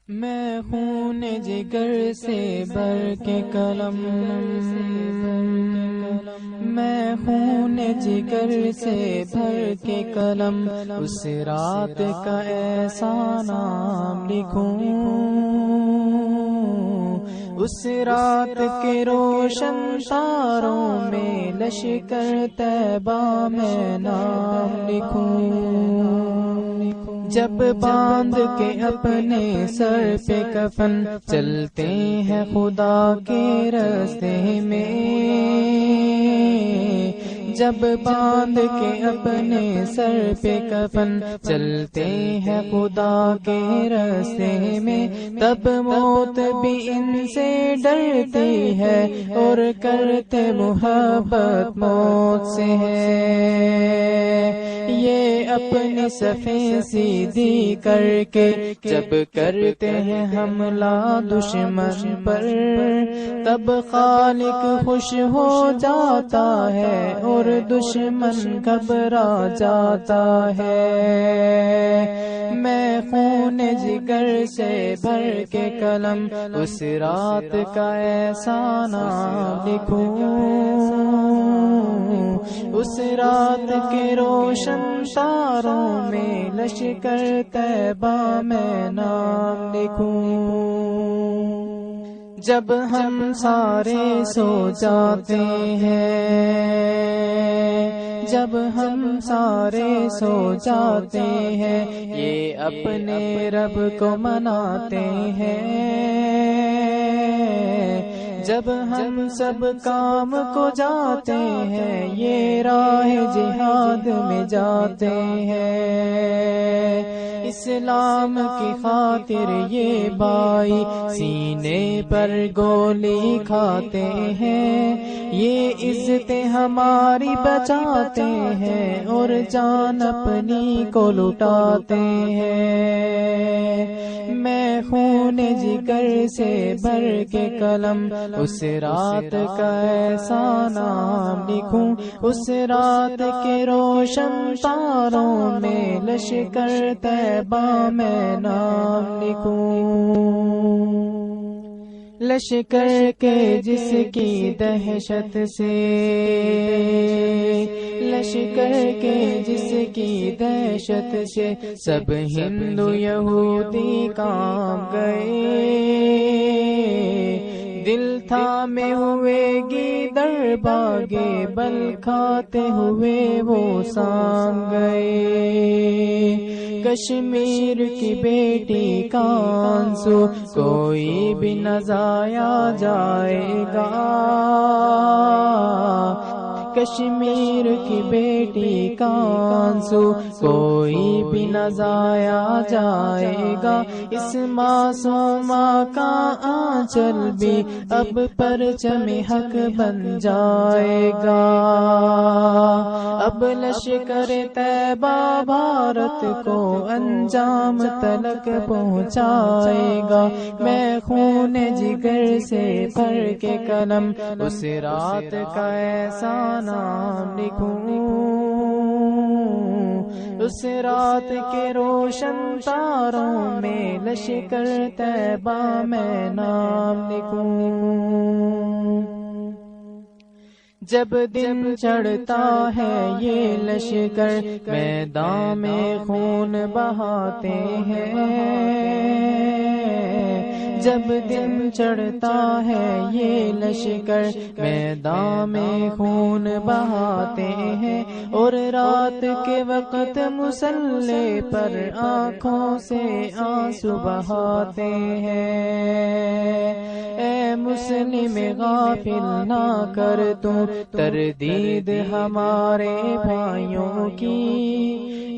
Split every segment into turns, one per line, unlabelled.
میں خون جگر سے بھر کے قلم، میں خون جگر سے بھر کے قلم، اس رات کا ایسا نام لکھوں، اس رات کے روشن تاروں میں لشکر طیبہ میں نام لکھوں، جب باندھ کے اپنے سر پہ کفن چلتے ہیں خدا کے راستے میں، جب باندھ کے اپنے سر پہ کفن چلتے ہیں خدا کے راستے میں، تب موت بھی ان سے ڈرتی ہے اور کرتے محبت موت سے ہے، یہ اپنی صفیں سیدھی کر کے جب کرتے ہیں حملہ دشمن پر، تب خالق خوش ہو جاتا ہے اور دشمن گھبرا جاتا ہے، میں خون جگر سے بھر کے قلم اس رات کا ایسا نام لکھوں، اس رات کے روشن تاروں میں لشکر طیبہ میں نام لکھوں، جب ہم سارے سو جاتے ہیں، جب ہم سارے سو جاتے ہیں، یہ اپنے رب کو مناتے ہیں، جب ہم سب کام کو جاتے ہیں، یہ راہ جہاد میں جاتے ہیں، اسلام کی خاطر یہ بھائی سینے پر گولی کھاتے ہیں، یہ عزتیں ہماری بچاتے ہیں اور جان اپنی کو لٹاتے ہیں، میں خون جگر سے بھر کے قلم اس رات کا ایسا نام لکھوں، اس رات کے روشن تاروں میں لشکر طیبہ میں نام لکھوں، لشکر کے جس کی دہشت سے، لشکر کے جس کی دہشت سے سب ہندو یہودی کام گئے، دل تھامے ہوئے گیدڑ باغے بل کھاتے ہوئے وہ سام گئے، کشمیر کی بیٹی کا آنسو کوئی بھی نہ ضائع جائے گا، کشمیر کی بیٹی کا آنسو کوئی بھی نہ ضائع جائے گا، اس معصومہ کا آنچل بھی اب پرچم حق بن جائے گا، اب لشکر طیبہ بھارت کو انجام تلک پہنچائے گا، میں خون جگر سے بھر کے قلم اس رات کا ایسا نام لکھوں، اس رات کے روشن تاروں میں لشکر طیبہ میں نام لکھوں، جب دن چڑھتا ہے یہ لشکر میدان میں خون بہاتے ہیں، جب دن چڑھتا ہے یہ لشکر میدان میں خون بہاتے ہیں، اور رات کے وقت مصلی پر آنکھوں سے آنسو بہاتے ہیں، اے مسلم غافل نہ کر تو تردید ہمارے بھائیوں کی،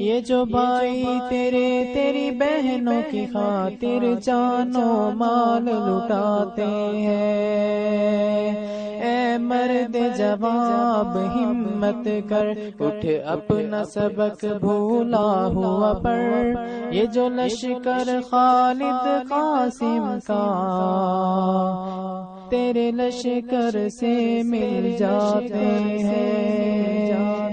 یہ جو بھائی تیری بہنوں کی خاطر جان و مال لٹاتے ہیں، اے مرد جواب ہمت کر اٹھ اپنا سبق بھولا ہوا پر، یہ جو لشکر خالد قاسم کا تیرے لشکر سے مل جاتے ہیں۔